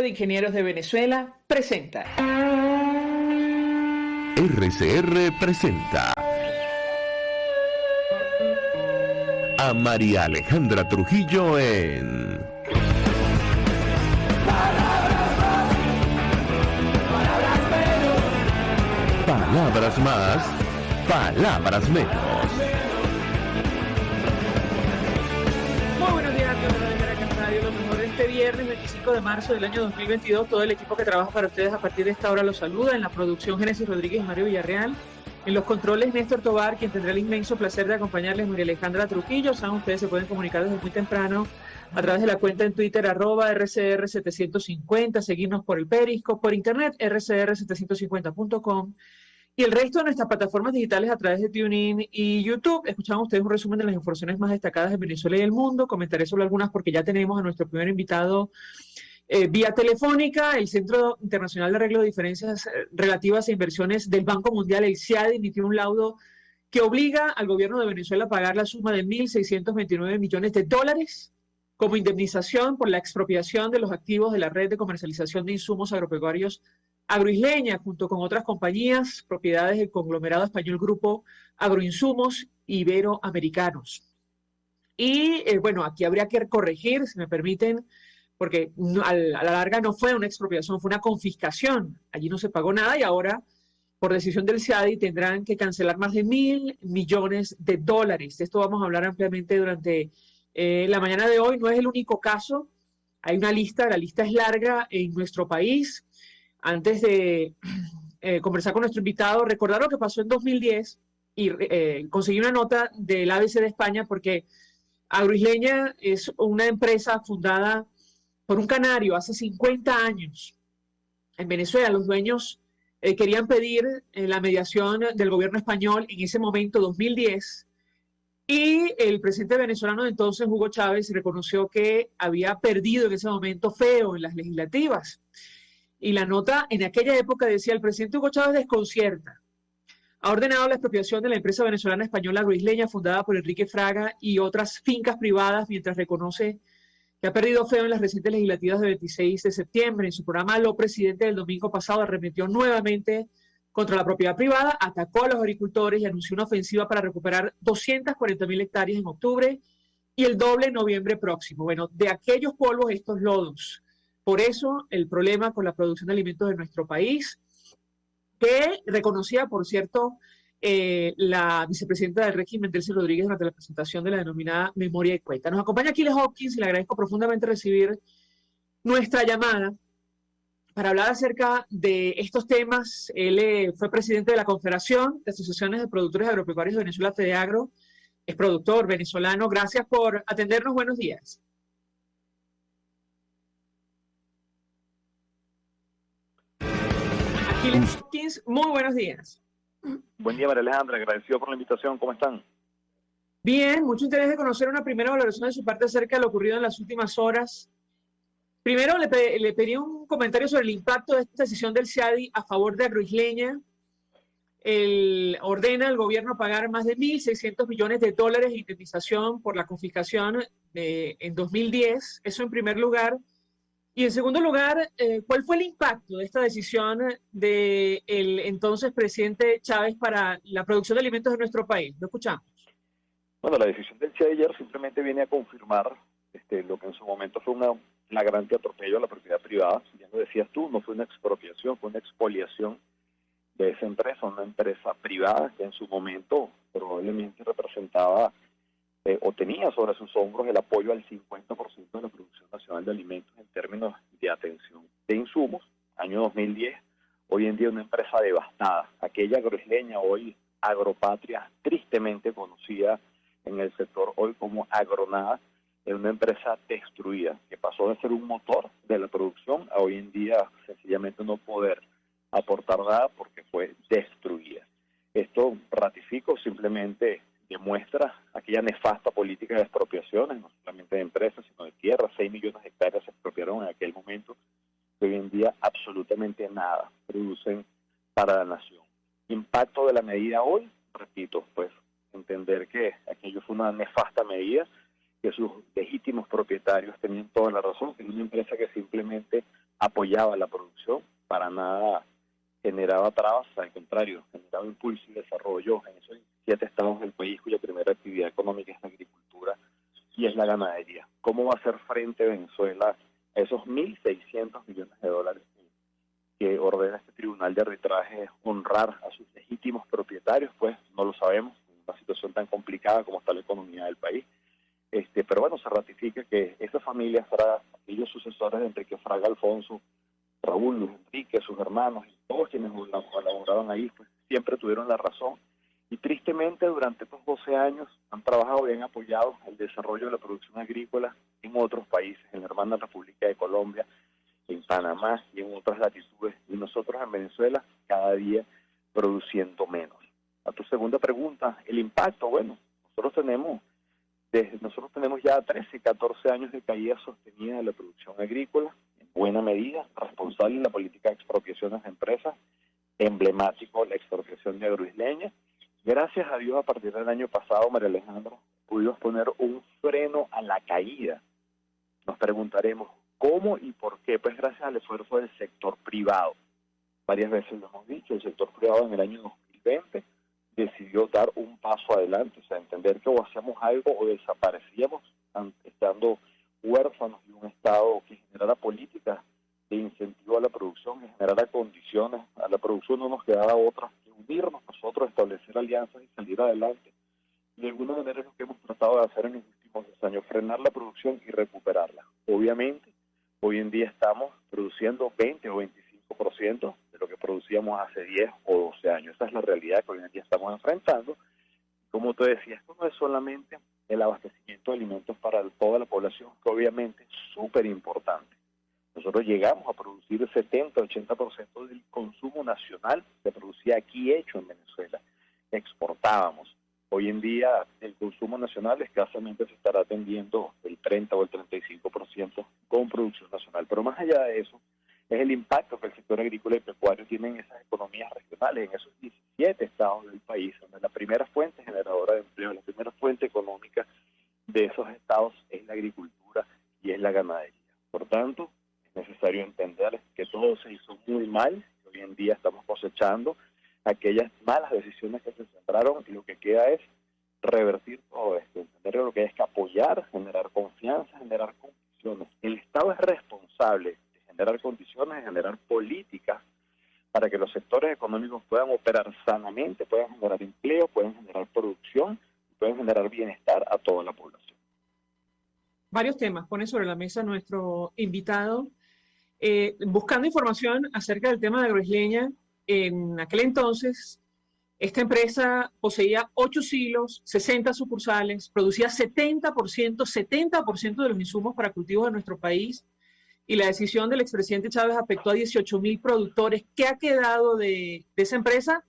de Ingenieros de Venezuela presenta. RCR presenta a María Alejandra Trujillo en Palabras más, palabras menos. Muy buenos días, amigos de Caracas Radio. Lo mejor de este viernes 25 de marzo del año 2022. Todo el equipo que trabaja para ustedes a partir de esta hora los saluda. En la producción, Génesis Rodríguez y Mario Villarreal. En los controles, Néstor Tobar, quien tendrá el inmenso placer de acompañarles, María Alejandra Trujillo. Saben, ustedes se pueden comunicar desde muy temprano a través de la cuenta en Twitter, @RCR750, seguirnos por el Periscope, por internet, rcr750.com. Y el resto de nuestras plataformas digitales a través de TuneIn y YouTube. Escuchaban ustedes un resumen de las informaciones más destacadas de Venezuela y el mundo. Comentaré sobre algunas porque ya tenemos a nuestro primer invitado vía telefónica. El Centro Internacional de Arreglo de Diferencias Relativas a Inversiones del Banco Mundial, el CIAD, emitió un laudo que obliga al gobierno de Venezuela a pagar la suma de $1.629 millones como indemnización por la expropiación de los activos de la red de comercialización de insumos agropecuarios Agroisleña, junto con otras compañías, propiedades del conglomerado español Grupo Agroinsumos Iberoamericanos. Y bueno, aquí habría que corregir, si me permiten, porque a la larga no fue una expropiación, fue una confiscación. Allí no se pagó nada y ahora, por decisión del CIADI, tendrán que cancelar más de $1.000 millones. De esto vamos a hablar ampliamente durante la mañana de hoy. No es el único caso, hay una lista, la lista es larga en nuestro país. Antes de conversar con nuestro invitado, recordar lo que pasó en 2010 y conseguí una nota del ABC de España porque Agroisleña es una empresa fundada por un canario hace 50 años en Venezuela. Los dueños querían pedir la mediación del gobierno español en ese momento, 2010, y el presidente venezolano de entonces, Hugo Chávez, reconoció que había perdido en ese momento feo en las legislativas. Y la nota en aquella época decía: el presidente Hugo Chávez desconcierta. Ha ordenado la expropiación de la empresa venezolana española Agroisleña, fundada por Enrique Fraga y otras fincas privadas, mientras reconoce que ha perdido feo en las recientes legislativas del 26 de septiembre. En su programa, Lo Presidente del domingo pasado arremetió nuevamente contra la propiedad privada, atacó a los agricultores y anunció una ofensiva para recuperar 240.000 hectáreas en octubre y el doble en noviembre próximo. Bueno, de aquellos polvos, estos lodos. Por eso, el problema con la producción de alimentos de nuestro país, que reconocía, por cierto, la vicepresidenta del régimen, Delcy Rodríguez, durante la presentación de la denominada Memoria de Cuenca. Nos acompaña Aquiles Hopkins y le agradezco profundamente recibir nuestra llamada para hablar acerca de estos temas. Él fue presidente de la Confederación de Asociaciones de Productores Agropecuarios de Venezuela, FEDEAGRO, es productor venezolano. Gracias por atendernos. Buenos días. Aquiles Hopkins, muy buenos días. Buen día, María Alejandra, agradecido por la invitación. ¿Cómo están? Bien, mucho interés de conocer una primera valoración de su parte acerca de lo ocurrido en las últimas horas. Primero, le pedí un comentario sobre el impacto de esta decisión del CIADI a favor de Agroisleña. Ordena al gobierno pagar más de $1.600 millones de indemnización por la confiscación en 2010. Eso en primer lugar. Y en segundo lugar, ¿cuál fue el impacto de esta decisión del entonces presidente Chávez para la producción de alimentos de nuestro país? Lo escuchamos. Bueno, la decisión del CIADI ayer simplemente viene a confirmar lo que en su momento fue una flagrante atropello a la propiedad privada. Ya lo decías tú, no fue una expropiación, fue una expoliación de esa empresa, una empresa privada que en su momento probablemente representaba o tenía sobre sus hombros el apoyo al 50% de la producción nacional de alimentos en términos de atención de insumos. Año 2010, hoy en día una empresa devastada. Aquella Agroisleña, hoy Agropatria, tristemente conocida en el sector hoy como Agronada, es una empresa destruida, que pasó de ser un motor de la producción a hoy en día sencillamente no poder aportar nada porque fue destruida. Esto ratifica o simplemente demuestra aquella nefasta política de expropiaciones, no solamente de empresas, sino de tierras. 6 millones de hectáreas se expropiaron en aquel momento, que hoy en día absolutamente nada producen para la nación. Impacto de la medida hoy, repito, pues entender que aquello fue una nefasta medida, que sus legítimos propietarios tenían toda la razón, que es una empresa que simplemente apoyaba la producción, para nada generaba trabas, al contrario, generaba impulso y desarrollo en esos 7 estados del país cuya primera actividad económica es la agricultura y es la ganadería. ¿Cómo va a hacer frente Venezuela a esos 1.600 millones de dólares que ordena este tribunal de arbitraje honrar a sus legítimos propietarios? Pues no lo sabemos, en una situación tan complicada como está la economía del país. Pero bueno, se ratifica que esa familia Fraga, aquellos sucesores de Enrique Fraga Alfonso, Raúl, Luis Enrique, sus hermanos y todos quienes colaboraban ahí, pues siempre tuvieron la razón. Y tristemente durante estos 12 años han trabajado y han apoyado el desarrollo de la producción agrícola en otros países, en la hermana República de Colombia, en Panamá y en otras latitudes. Y nosotros en Venezuela cada día produciendo menos. A tu segunda pregunta, el impacto, bueno, nosotros tenemos ya 13, 14 años de caída sostenida de la producción agrícola, en buena medida, responsable en la política de expropiaciones de empresas, emblemático la expropiación de Agroisleña. Gracias a Dios, a partir del año pasado, María Alejandra, pudimos poner un freno a la caída. Nos preguntaremos, ¿cómo y por qué? Pues gracias al esfuerzo del sector privado. Varias veces lo hemos dicho, el sector privado en el año 2020 decidió dar un paso adelante, o sea, entender que o hacemos algo o desaparecíamos, estando huérfanos de un Estado que generara políticas de incentivo a la producción, que generara condiciones a la producción. No nos quedaba otra que unirnos nosotros, establecer alianzas y salir adelante. Y de alguna manera es lo que hemos tratado de hacer en los últimos 10 años, frenar la producción y recuperarla. Obviamente, hoy en día estamos produciendo 20 o 25% de lo que producíamos hace 10 o 12 años. Esa es la realidad que hoy en día estamos enfrentando. Como te decía, esto no es solamente el abastecimiento de alimentos para toda la población, que obviamente es súper importante. Nosotros llegamos a producir el 70-80% del consumo nacional, se producía aquí hecho en Venezuela, exportábamos. Hoy en día el consumo nacional escasamente se estará atendiendo el 30 o el 35% con producción nacional. Pero más allá de eso, es el impacto que el sector agrícola y pecuario tiene en esas economías regionales, en esos 17 estados del país, donde la primera fuente generadora de empleo, la primera fuente económica de esos estados es la agricultura y es la ganadería. Por tanto, es necesario entender que todo se hizo muy mal, que hoy en día estamos cosechando aquellas malas decisiones que se sembraron, y lo que queda es revertir todo esto, entender lo que es que apoyar, generar confianza, generar condiciones. El Estado es responsable de generar condiciones, de generar políticas para que los sectores económicos puedan operar sanamente, puedan generar empleo, puedan generar producción, puedan generar bienestar a toda la población. Varios temas pone sobre la mesa nuestro invitado, buscando información acerca del tema de Agroisleña. En aquel entonces, esta empresa poseía 8 silos, 60 sucursales, producía 70% de los insumos para cultivos de nuestro país, y la decisión del expresidente Chávez afectó a 18.000 productores. ¿Qué ha quedado de esa empresa,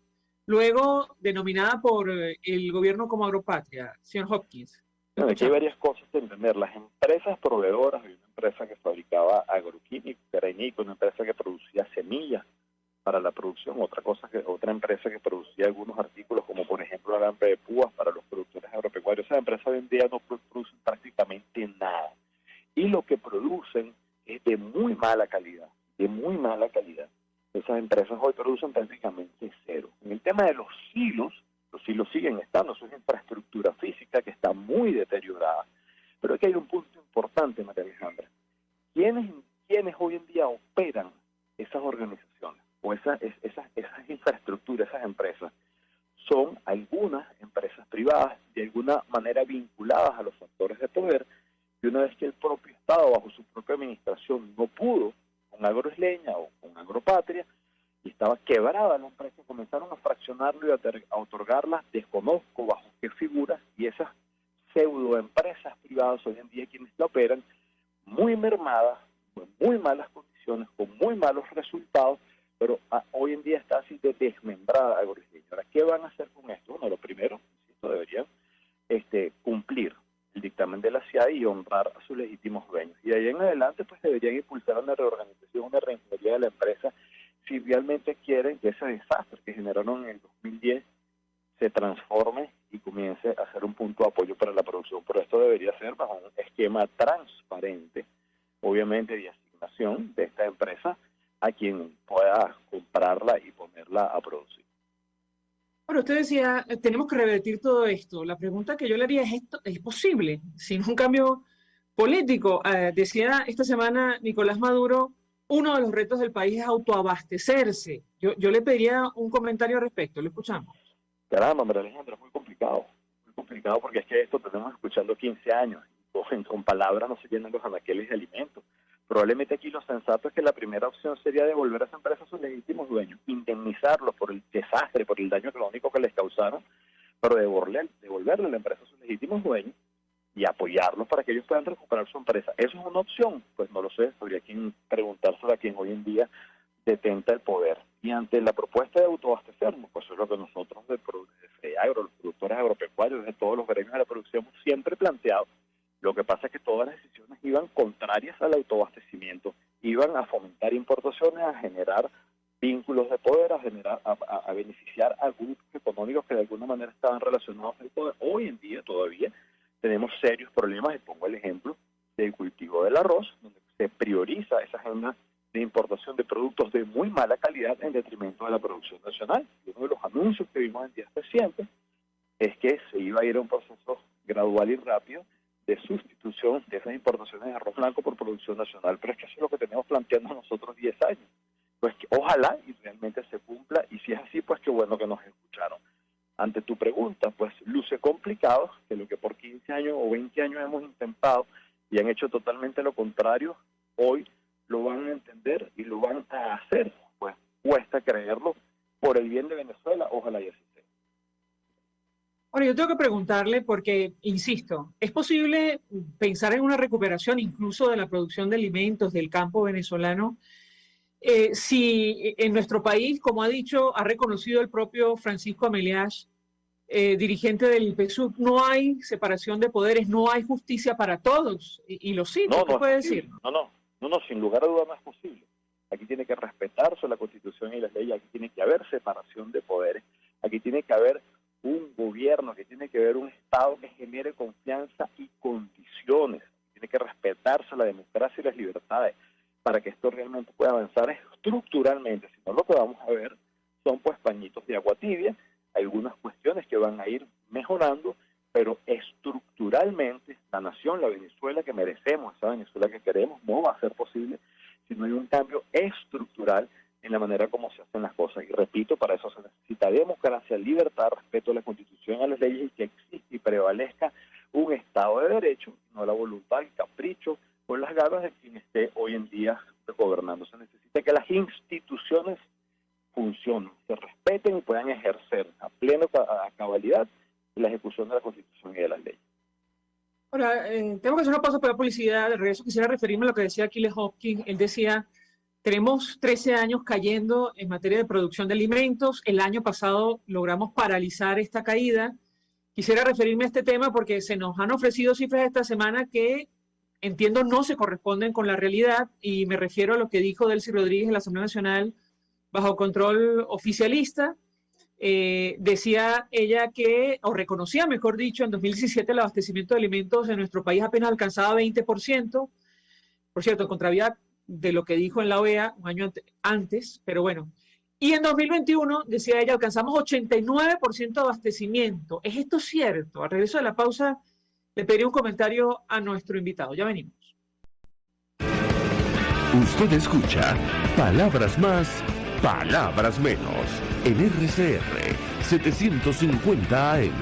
luego denominada por el gobierno como Agropatria, señor Hopkins? Bueno, aquí hay varias cosas que entender. Las empresas proveedoras, hay una empresa que fabricaba agroquímicos, que era INICO, una empresa que producía semillas para la producción, otra empresa que producía algunos artículos, como por ejemplo alambre de púas para los productores agropecuarios. Esas empresas hoy en día no producen prácticamente nada. Y lo que producen es de muy mala calidad, Esas empresas hoy producen prácticamente cero. En el tema de los silos siguen estando, eso es infraestructura física que está muy deteriorada. Pero aquí hay un punto importante, María Alejandra. ¿Quiénes hoy en día operan esas organizaciones o esas infraestructuras, esas empresas? Son algunas empresas privadas, de alguna manera vinculadas a los factores de poder, y una vez que el propio Estado, bajo su propia administración, no pudo con Agroisleña o con Agropatria, y estaba quebrada la empresa, comenzaron a fraccionarlo y a otorgarlas, desconozco bajo qué figuras, y esas pseudoempresas privadas hoy en día quienes la operan, muy mermadas, con muy malas condiciones, con muy malos resultados, pero hoy en día está así de desmembrada Agroisleña. Ahora, ¿qué van a hacer con esto? Bueno, lo primero, insisto, deberían cumplir el dictamen de la CIAI y honrar a sus legítimos dueños. Y de ahí en adelante, pues deberían impulsar una reorganización, una reingeniería de la empresa, si realmente quieren que ese desastre que generaron en el 2010 se transforme y comience a ser un punto de apoyo para la producción. Pero esto debería ser bajo un esquema transparente, obviamente de asignación de esta empresa a quien pueda comprarla y ponerla a producir. Bueno, usted decía, tenemos que revertir todo esto. La pregunta que yo le haría es, ¿es posible sin un cambio político? Decía esta semana Nicolás Maduro, uno de los retos del país es autoabastecerse. Yo le pediría un comentario al respecto. Lo escuchamos. Caramba, María Alejandra, es muy complicado porque es que esto tenemos escuchando 15 años. Con palabras no se llenan los anaqueles de alimentos. Probablemente aquí lo sensato es que la primera opción sería devolver a esa empresa a sus legítimos dueños, indemnizarlos por el desastre, por el daño económico que les causaron, pero devolverle a la empresa a sus legítimos dueños y apoyarlos para que ellos puedan recuperar su empresa. ¿Eso es una opción? Pues no lo sé, habría que preguntárselo a quien hoy en día detenta el poder. Y ante la propuesta de autoabastecernos, pues eso es lo que nosotros de FEAGRO, los productores agropecuarios, de todos los gremios de la producción, hemos siempre planteado. Lo que pasa es que todas las decisiones iban contrarias al autoabastecimiento, iban a fomentar importaciones, a generar vínculos de poder, a beneficiar a grupos económicos que de alguna manera estaban relacionados al poder. Hoy en día todavía tenemos serios problemas, y pongo el ejemplo del cultivo del arroz, donde se prioriza esa agenda de importación de productos de muy mala calidad en detrimento de la producción nacional. Y uno de los anuncios que vimos en días recientes es que se iba a ir a un proceso gradual y rápido de sustitución de esas importaciones de arroz blanco por producción nacional, pero es que eso es lo que tenemos planteando nosotros 10 años. Pues que ojalá y realmente se cumpla, y si es así, pues qué bueno que nos escucharon. Ante tu pregunta, pues luce complicado que lo que por 15 años o 20 años hemos intentado y han hecho totalmente lo contrario, hoy lo van a entender y lo van a hacer. Pues cuesta creerlo, por el bien de Venezuela, ojalá y así sea. Ahora, yo tengo que preguntarle porque, insisto, ¿es posible pensar en una recuperación incluso de la producción de alimentos del campo venezolano si en nuestro país, como ha dicho, ha reconocido el propio Francisco Ameliash, dirigente del PSUV, no hay separación de poderes, no hay justicia para todos? Y lo cito, ¿qué puede decir? No, sin lugar a dudas no es posible. Aquí tiene que respetarse la Constitución y las leyes, aquí tiene que haber separación de poderes, aquí tiene que haber un gobierno, que tiene que haber un Estado que genere confianza y condiciones, tiene que respetarse la democracia y las libertades para que esto realmente pueda avanzar estructuralmente. Si no, lo que vamos a ver son pues pañitos de agua tibia, algunas cuestiones que van a ir mejorando, pero estructuralmente la nación, la Venezuela que merecemos, esa Venezuela que queremos, no va a ser posible si no hay un cambio estructural en la manera como se hacen las cosas. Y repito, para eso se necesita democracia, libertad, respeto a la Constitución, a las leyes, y que existe y prevalezca un Estado de Derecho, no la voluntad, el capricho o las ganas de quien esté hoy en día gobernando. Se necesita que las instituciones funcionen, se respeten y puedan ejercer a cabalidad la ejecución de la Constitución y de las leyes. Ahora, tengo que hacer una pausa para la publicidad. De regreso quisiera referirme a lo que decía Achilles Hopkins. Él decía: tenemos 13 años cayendo en materia de producción de alimentos. El año pasado logramos paralizar esta caída. Quisiera referirme a este tema porque se nos han ofrecido cifras esta semana que entiendo no se corresponden con la realidad, y me refiero a lo que dijo Delcy Rodríguez en la Asamblea Nacional bajo control oficialista. Decía ella que, o reconocía, mejor dicho, en 2017 el abastecimiento de alimentos en nuestro país apenas alcanzaba 20%. Por cierto, en contravía de lo que dijo en la OEA un año antes, pero bueno. Y en 2021, decía ella, alcanzamos 89% de abastecimiento. ¿Es esto cierto? Al regreso de la pausa, le pediré un comentario a nuestro invitado. Ya venimos. Usted escucha Palabras Más, Palabras Menos en RCR 750 AM.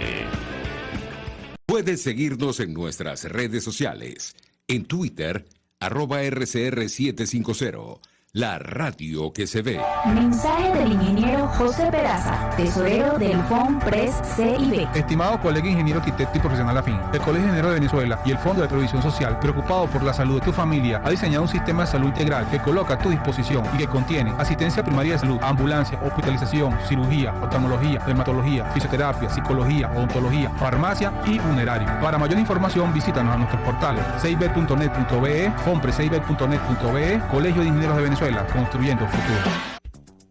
Puedes seguirnos en nuestras redes sociales. En Twitter, @RCR750. La radio que se ve. Mensaje del ingeniero José Peraza, tesorero del FONPRES CIB. Estimado colega ingeniero arquitecto y profesional afín, el Colegio de Ingenieros de Venezuela y el Fondo de Previsión Social, preocupado por la salud de tu familia, ha diseñado un sistema de salud integral que coloca a tu disposición y que contiene asistencia primaria de salud, ambulancia, hospitalización, cirugía, oftalmología, dermatología, fisioterapia, psicología, odontología, farmacia y funerario. Para mayor información, visítanos a nuestros portales cib.net.be, fonprescib.net.be, Colegio de Ingenieros de Venezuela, construyendo futuro.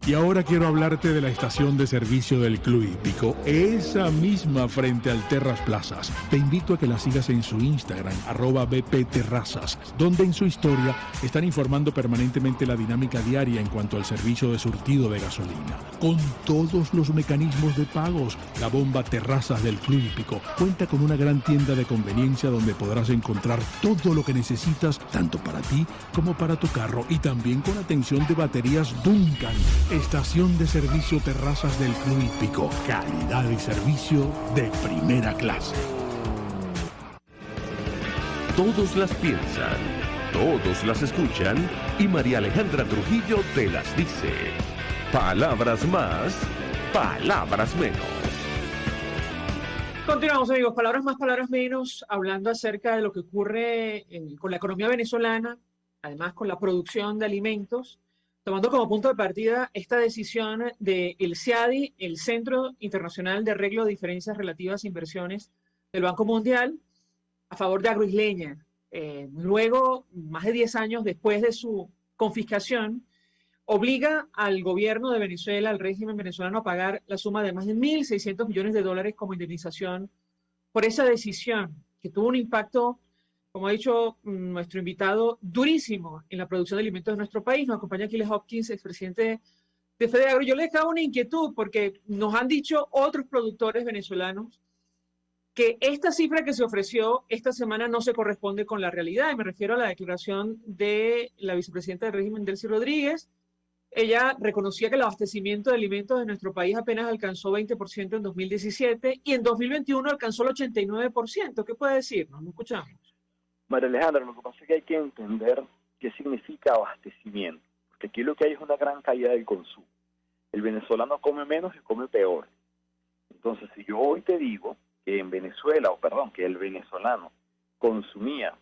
Y ahora quiero hablarte de la estación de servicio del Club Hípico, esa misma frente al Terras Plazas. Te invito a que la sigas en su Instagram, @bpterrazas, donde en su historia están informando permanentemente la dinámica diaria en cuanto al servicio de surtido de gasolina. Con todos los mecanismos de pagos, la bomba Terrazas del Club Hípico cuenta con una gran tienda de conveniencia donde podrás encontrar todo lo que necesitas, tanto para ti como para tu carro, y también con atención de baterías Duncan. Estación de servicio Terrazas del Club Hípico. Calidad y servicio de primera clase. Todos las piensan, todos las escuchan y María Alejandra Trujillo te las dice. Palabras más, palabras menos. Continuamos, amigos. Palabras más, palabras menos, hablando acerca de lo que ocurre con la economía venezolana, además con la producción de alimentos, tomando como punto de partida esta decisión del CIADI, el Centro Internacional de Arreglo de Diferencias Relativas a Inversiones del Banco Mundial, a favor de Agroisleña. Luego, más de 10 años después de su confiscación, obliga al gobierno de Venezuela, al régimen venezolano, a pagar la suma de más de $1.600 millones como indemnización por esa decisión, que tuvo un impacto, como ha dicho nuestro invitado, durísimo en la producción de alimentos de nuestro país. Nos acompaña Aquiles Hopkins, expresidente de FEDEAGRO. Yo les hago una inquietud porque nos han dicho otros productores venezolanos que esta cifra que se ofreció esta semana no se corresponde con la realidad. Y me refiero a la declaración de la vicepresidenta del régimen, Delcy Rodríguez. Ella reconocía que el abastecimiento de alimentos de nuestro país apenas alcanzó 20% en 2017 y en 2021 alcanzó el 89%. ¿Qué puede decirnos? No escuchamos. María Alejandra, lo que pasa es que hay que entender qué significa abastecimiento, porque aquí lo que hay es una gran caída del consumo. El venezolano come menos y come peor. Entonces, si yo hoy te digo que que el venezolano consumía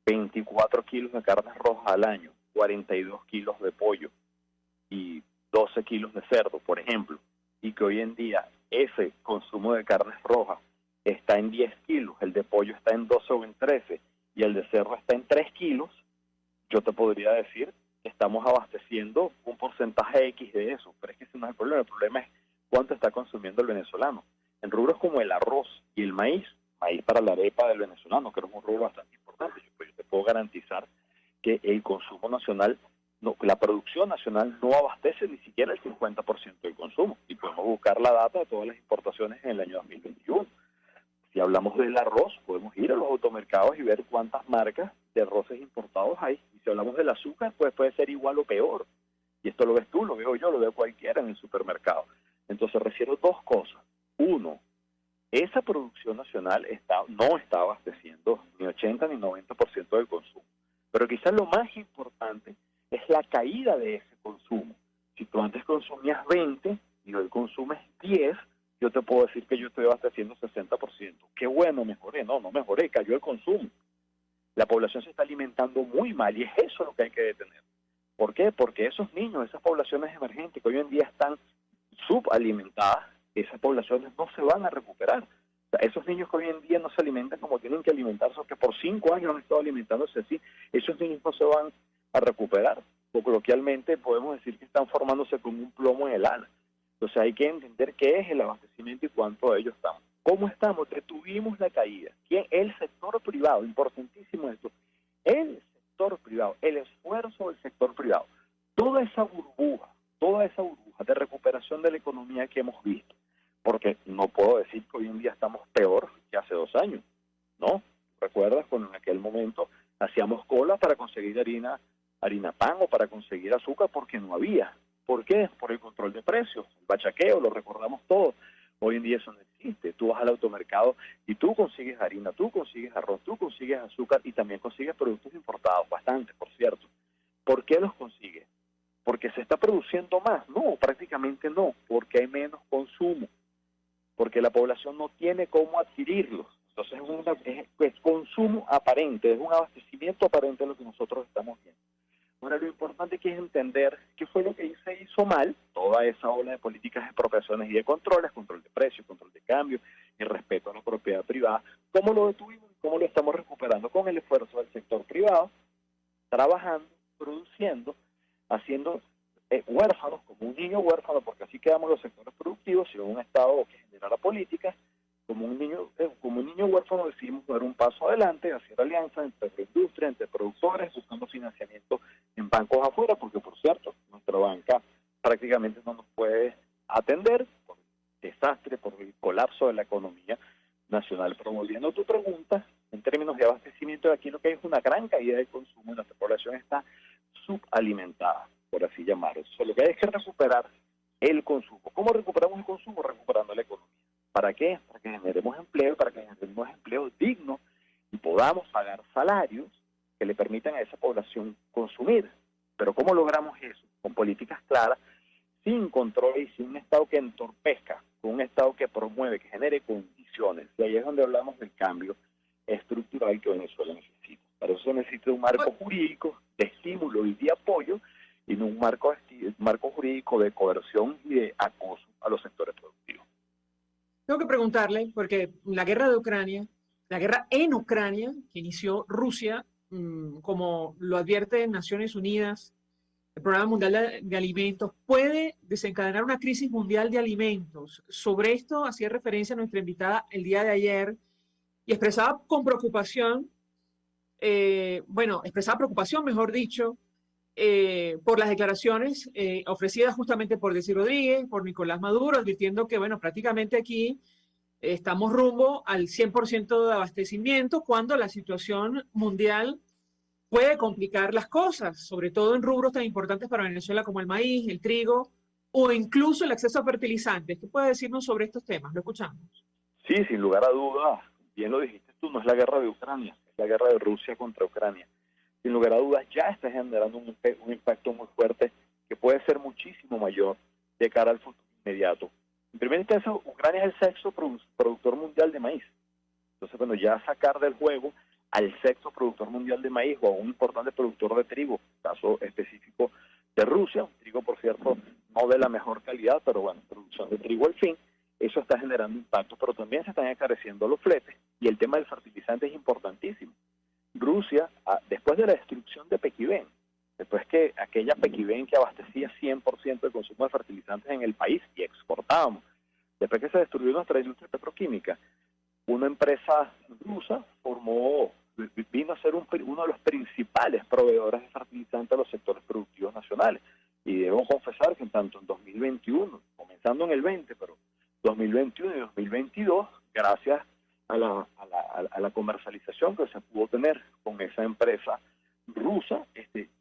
24 kilos de carnes rojas al año, 42 kilos de pollo y 12 kilos de cerdo, por ejemplo, y que hoy en día ese consumo de carnes rojas está en 10 kilos, el de pollo está en 12 o en 13, y el de cerdo está en 3 kilos, yo te podría decir que estamos abasteciendo un porcentaje X de eso, pero es que ese no es el problema es cuánto está consumiendo el venezolano. En rubros como el arroz y el maíz para la arepa del venezolano, que es un rubro bastante importante, yo te puedo garantizar que el consumo nacional, la producción nacional no abastece ni siquiera el 50% del consumo, y podemos buscar la data de todas las importaciones en el año 2021. Si hablamos del arroz, podemos ir a los automercados y ver cuántas marcas de arroces importados hay. Y si hablamos del azúcar, pues puede ser igual o peor. Y esto lo ves tú, lo veo yo, lo veo cualquiera en el supermercado. Entonces refiero dos cosas. Uno, esa producción nacional no está abasteciendo ni 80 ni 90% del consumo. Pero quizás lo más importante es la caída de ese consumo. Si tú antes consumías 20 y hoy consumes 10, yo te puedo decir que yo estoy abasteciendo 60%. Qué bueno, mejoré. No mejoré, cayó el consumo. La población se está alimentando muy mal y es eso lo que hay que detener. ¿Por qué? Porque esos niños, esas poblaciones emergentes que hoy en día están subalimentadas, esas poblaciones no se van a recuperar. O sea, esos niños que hoy en día no se alimentan como tienen que alimentarse, que por 5 años han estado alimentándose así, esos niños no se van a recuperar. O coloquialmente podemos decir que están formándose como un plomo en el ala. Entonces hay que entender qué es el abastecimiento y cuánto de ellos estamos. ¿Cómo estamos? Detuvimos la caída. ¿Quién? El sector privado, importantísimo esto. El sector privado, el esfuerzo del sector privado. Toda esa burbuja de recuperación de la economía que hemos visto, porque no puedo decir que hoy en día estamos peor que hace 2 años, ¿no? ¿Recuerdas cuando en aquel momento hacíamos cola para conseguir harina pan o para conseguir azúcar porque no había? ¿Por qué? Por el control de precios, el bachaqueo, lo recordamos todos. Hoy en día eso no existe. Tú vas al automercado y tú consigues harina, tú consigues arroz, tú consigues azúcar y también consigues productos importados, bastante, por cierto. ¿Por qué los consigues? ¿Porque se está produciendo más? No, prácticamente no, porque hay menos consumo, porque la población no tiene cómo adquirirlos. Entonces es consumo aparente, es un abastecimiento aparente de lo que nosotros estamos viendo. Ahora, lo importante aquí es entender qué fue lo que se hizo mal, toda esa ola de políticas de expropiaciones y de controles, control de precios, control de cambio y respeto a la propiedad privada, cómo lo detuvimos y cómo lo estamos recuperando con el esfuerzo del sector privado, trabajando, produciendo, haciendo huérfanos, como un niño huérfano, porque así quedamos los sectores productivos, sino un Estado que generara políticas. Como un niño huérfano decidimos dar un paso adelante, hacer alianzas entre industria, entre productores, buscando financiamiento en bancos afuera, porque por cierto, nuestra banca prácticamente no nos puede atender por el desastre, por el colapso de la economía nacional. Pero volviendo a tu pregunta, en términos de abastecimiento, aquí lo que hay es una gran caída de consumo y nuestra población está subalimentada, por así llamarlo. Lo que hay es que recuperar el consumo. ¿Cómo recuperamos el consumo? Recuperando la economía. ¿Para qué? Para que generemos empleo, para que generemos empleo digno y podamos pagar salarios que le permitan a esa población consumir. Pero ¿cómo logramos eso? Con políticas claras, sin control y sin un Estado que entorpezca, con un Estado que promueve, que genere condiciones. Y ahí es donde hablamos del cambio estructural que Venezuela necesita. Para eso se necesita un marco jurídico de estímulo y de apoyo, y no un marco jurídico de coerción y de acoso a los sectores productivos. Tengo que preguntarle, porque la guerra de Ucrania, la guerra en Ucrania, que inició Rusia, como lo advierte Naciones Unidas, el Programa Mundial de Alimentos, puede desencadenar una crisis mundial de alimentos. Sobre esto hacía referencia nuestra invitada el día de ayer y expresaba preocupación, mejor dicho, por las declaraciones ofrecidas justamente por Desi Rodríguez, por Nicolás Maduro, advirtiendo que, bueno, prácticamente aquí estamos rumbo al 100% de abastecimiento, cuando la situación mundial puede complicar las cosas, sobre todo en rubros tan importantes para Venezuela como el maíz, el trigo, o incluso el acceso a fertilizantes. ¿Qué puede decirnos sobre estos temas? Lo escuchamos. Sí, sin lugar a dudas, bien lo dijiste tú, no es la guerra de Ucrania, es la guerra de Rusia contra Ucrania. Sin lugar a dudas, ya está generando un impacto muy fuerte que puede ser muchísimo mayor de cara al futuro inmediato. En primer caso, Ucrania es el sexto productor mundial de maíz. Entonces, bueno, ya sacar del juego al sexto productor mundial de maíz o a un importante productor de trigo, caso específico de Rusia, un trigo, por cierto, no de la mejor calidad, pero bueno, producción de trigo al fin, eso está generando impacto, pero también se están encareciendo los fletes, y el tema del fertilizante es importantísimo. Rusia, después de la destrucción de Pequivén, después que aquella Pequivén que abastecía 100% del consumo de fertilizantes en el país y exportábamos, después que se destruyó nuestra industria petroquímica, una empresa rusa vino a ser uno de los principales proveedores de fertilizantes a los sectores productivos nacionales. Y debo confesar que tanto en 2021, comenzando en el 20, pero 2021 y 2022, gracias a la comercialización que se pudo tener con esa empresa rusa,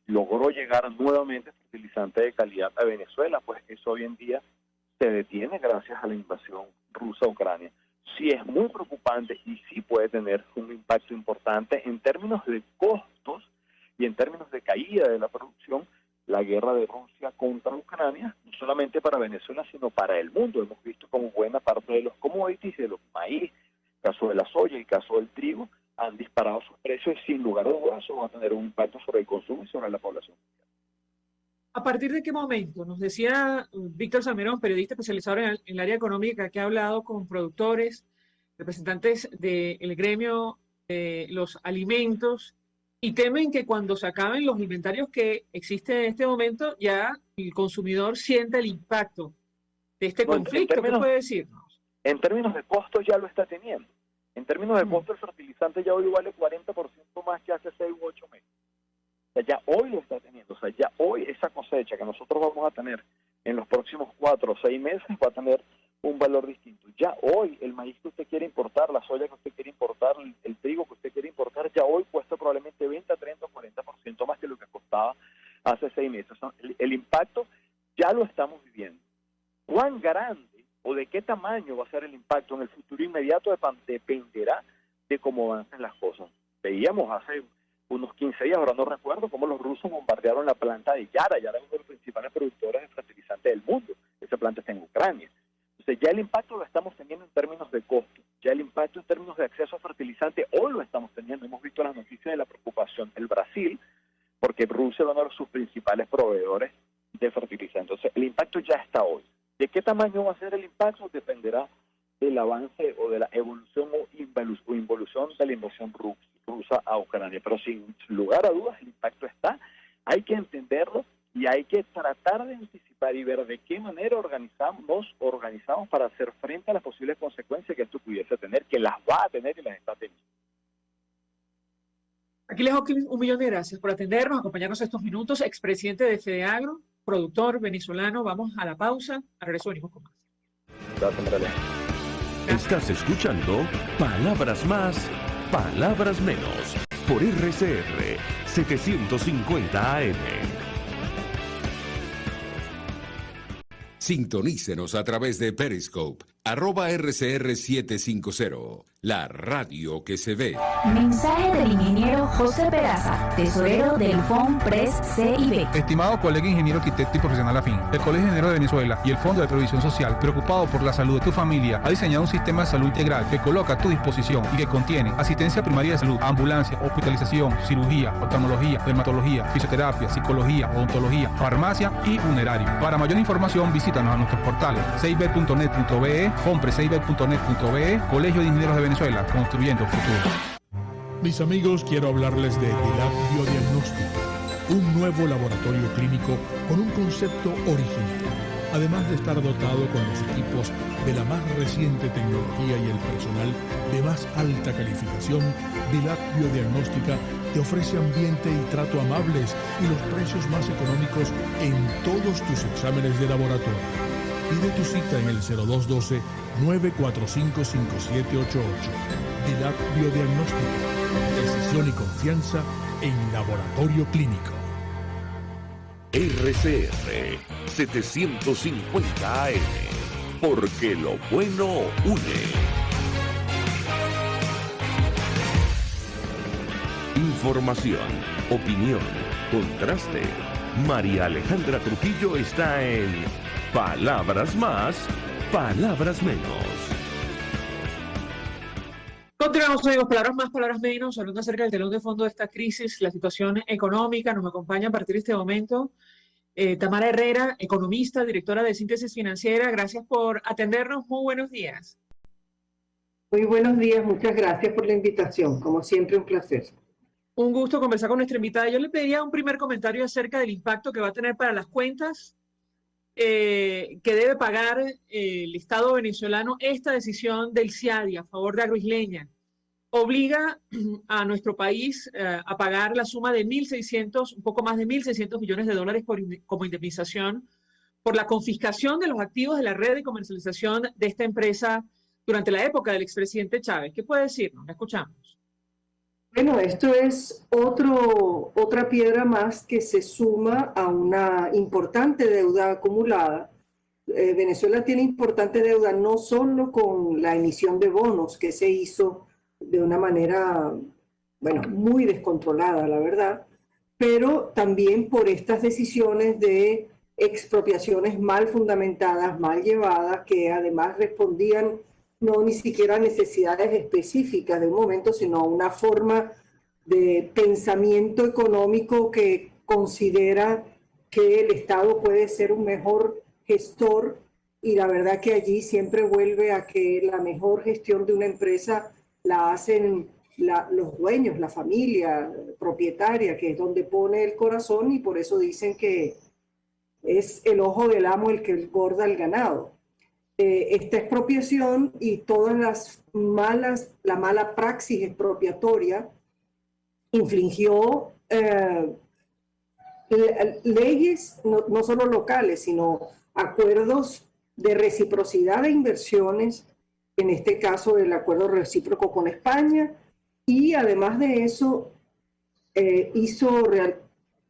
logró llegar nuevamente fertilizante de calidad a Venezuela, pues eso hoy en día se detiene gracias a la invasión rusa a Ucrania. Sí es muy preocupante y sí puede tener un impacto importante en términos de costos y en términos de caída de la producción, la guerra de Rusia contra Ucrania, no solamente para Venezuela, sino para el mundo. Hemos visto como buena parte de los commodities, de los maíz, el caso de la soya y el caso del trigo, han disparado sus precios y sin lugar a dudas eso va a tener un impacto sobre el consumo y sobre la población. ¿A partir de qué momento? Nos decía Víctor Salmerón, periodista especializado en el área económica, que ha hablado con productores, representantes del gremio de los alimentos, y temen que cuando se acaben los inventarios que existen en este momento, ya el consumidor sienta el impacto de este conflicto. ¿Qué puede decirnos? En términos de costo ya lo está teniendo. En términos de costo, el fertilizante ya hoy vale 40% más que hace 6 u 8 meses. O sea, ya hoy lo está teniendo. O sea, ya hoy esa cosecha que nosotros vamos a tener en los próximos 4 o 6 meses va a tener un valor distinto. Ya hoy el maíz que usted quiere importar, la soya que usted quiere importar, el trigo que usted quiere importar, ya hoy cuesta probablemente 20, 30 o 40% más que lo que costaba hace 6 meses. O sea, el impacto ya lo estamos viviendo. ¿Cuán grande o de qué tamaño va a ser el impacto en el futuro inmediato? Dependerá de cómo avancen las cosas. Veíamos hace unos 15 días, ahora no recuerdo, cómo los rusos bombardearon la planta de Yara. Yara es uno de los principales productores de fertilizantes del mundo. Esa planta está en Ucrania. Entonces ya el impacto lo estamos teniendo en términos de costo. Ya el impacto en términos de acceso a fertilizante hoy lo estamos teniendo. Hemos visto las noticias de la preocupación del Brasil, porque Rusia es uno de sus principales proveedores de fertilizantes. Entonces el impacto ya está hoy. ¿De qué tamaño va a ser el impacto? Dependerá del avance o de la evolución o involución de la invasión rusa a Ucrania. Pero sin lugar a dudas el impacto está, hay que entenderlo y y hay que tratar de anticipar y ver de qué manera organizamos para hacer frente a las posibles consecuencias que esto pudiese tener, que las va a tener y las está teniendo. Aquiles Hawkins, 1.000.000 de gracias por atendernos, acompañarnos estos minutos. Expresidente de FEDEAGRO, productor venezolano. Vamos a la pausa. A regreso venimos con más. Gracias, María. Estás escuchando Palabras Más, Palabras Menos por RCR 750 AM. Sintonícenos a través de Periscope, @RCR750, la radio que se ve. Mensaje del ingeniero José Peraza, tesorero del FONPRES CIB. Estimado colega ingeniero arquitecto y profesional afín, el Colegio de Ingenieros de Venezuela y el Fondo de Previsión Social, preocupado por la salud de tu familia, ha diseñado un sistema de salud integral que coloca a tu disposición y que contiene asistencia primaria de salud, ambulancia, hospitalización, cirugía, oftalmología, dermatología, fisioterapia, psicología, odontología, farmacia y funerario. Para mayor información, visítanos a nuestros portales cib.net.be, fonprescib.net.be, Colegio de Ingenieros de Venezuela, construyendo el futuro. Mis amigos, quiero hablarles de Dilab Biodiagnóstico, un nuevo laboratorio clínico con un concepto original. Además de estar dotado con los equipos de la más reciente tecnología y el personal de más alta calificación, Dilab Biodiagnóstica te ofrece ambiente y trato amables y los precios más económicos en todos tus exámenes de laboratorio. Pide tu cita en el 0212-945-5788. Dilab Biodiagnóstica. Precisión y confianza en laboratorio clínico. RCR 750 AM, porque lo bueno une. Información, opinión, contraste. María Alejandra Trujillo está en Palabras Más, Palabras Menos. Continuamos, amigos, palabras más, palabras menos, hablando acerca del telón de fondo de esta crisis, la situación económica. Nos acompaña a partir de este momento Tamara Herrera, economista, directora de Síntesis Financiera. Gracias por atendernos. Muy buenos días. Muy buenos días, muchas gracias por la invitación. Como siempre, un placer. Un gusto conversar con nuestra invitada. Yo le pediría un primer comentario acerca del impacto que va a tener para las cuentas que debe pagar el Estado venezolano esta decisión del CIADI a favor de Agroisleña. Obliga a nuestro país a pagar la suma de un poco más de 1.600 millones de dólares como indemnización por la confiscación de los activos de la red de comercialización de esta empresa durante la época del expresidente Chávez. ¿Qué puede decirnos? La escuchamos. Bueno, esto es otra piedra más que se suma a una importante deuda acumulada. Venezuela tiene importante deuda no solo con la emisión de bonos que se hizo de una manera, bueno, muy descontrolada, la verdad, pero también por estas decisiones de expropiaciones mal fundamentadas, mal llevadas, que además respondían no ni siquiera a necesidades específicas de un momento, sino a una forma de pensamiento económico que considera que el Estado puede ser un mejor gestor, y la verdad que allí siempre vuelve a que la mejor gestión de una empresa la hacen los dueños, la familia propietaria, que es donde pone el corazón, y por eso dicen que es el ojo del amo el que engorda el ganado. Esta expropiación y todas la mala praxis expropiatoria infligió leyes no solo locales, sino acuerdos de reciprocidad de inversiones, en este caso el acuerdo recíproco con España, y además de eso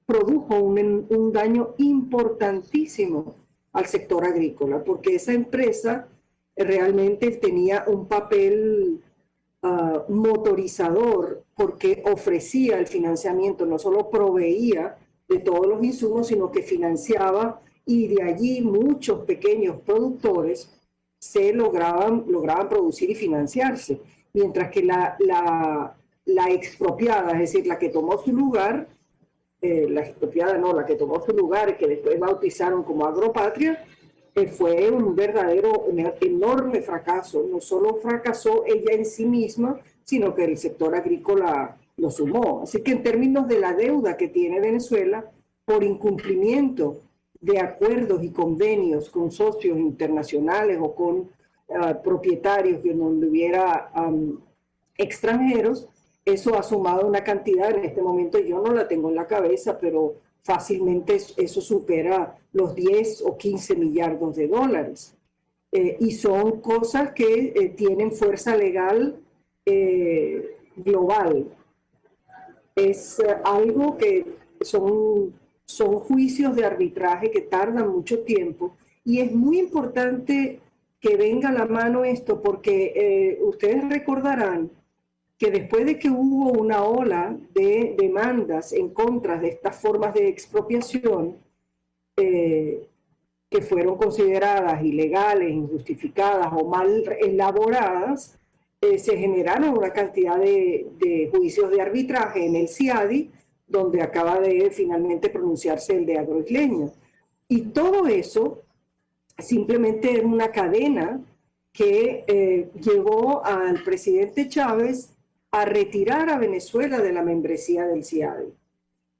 produjo un daño importantísimo al sector agrícola, porque esa empresa realmente tenía un papel motorizador, porque ofrecía el financiamiento, no solo proveía de todos los insumos, sino que financiaba, y de allí muchos pequeños productores se lograban producir y financiarse, mientras que la expropiada, es decir, la que tomó su lugar, la que tomó su lugar, que después bautizaron como Agropatria, fue un verdadero, enorme fracaso. No solo fracasó ella en sí misma, sino que el sector agrícola lo sumó. Así que en términos de la deuda que tiene Venezuela, por incumplimiento de acuerdos y convenios con socios internacionales o con propietarios que donde hubiera extranjeros, eso ha sumado una cantidad, en este momento yo no la tengo en la cabeza, pero fácilmente eso supera los 10 o 15 millardos de dólares. Y son cosas que tienen fuerza legal global. Es algo que son juicios de arbitraje que tardan mucho tiempo y es muy importante que venga a la mano esto porque ustedes recordarán que después de que hubo una ola de demandas en contra de estas formas de expropiación que fueron consideradas ilegales, injustificadas o mal elaboradas, se generaron una cantidad de juicios de arbitraje en el CIADI, donde acaba de finalmente pronunciarse el de Agroisleña. Y todo eso simplemente era una cadena que llevó al presidente Chávez a retirar a Venezuela de la membresía del CIADI.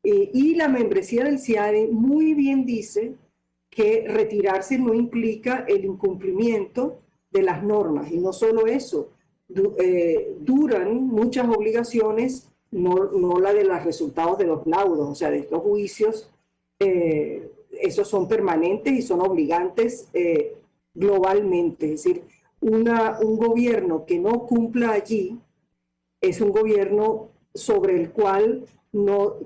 Y la membresía del CIADI muy bien dice que retirarse no implica el incumplimiento de las normas. Y no solo eso, duran muchas obligaciones, no la de los resultados de los laudos, o sea, de estos juicios, esos son permanentes y son obligantes globalmente. Es decir, un gobierno que no cumpla allí es un gobierno sobre el cual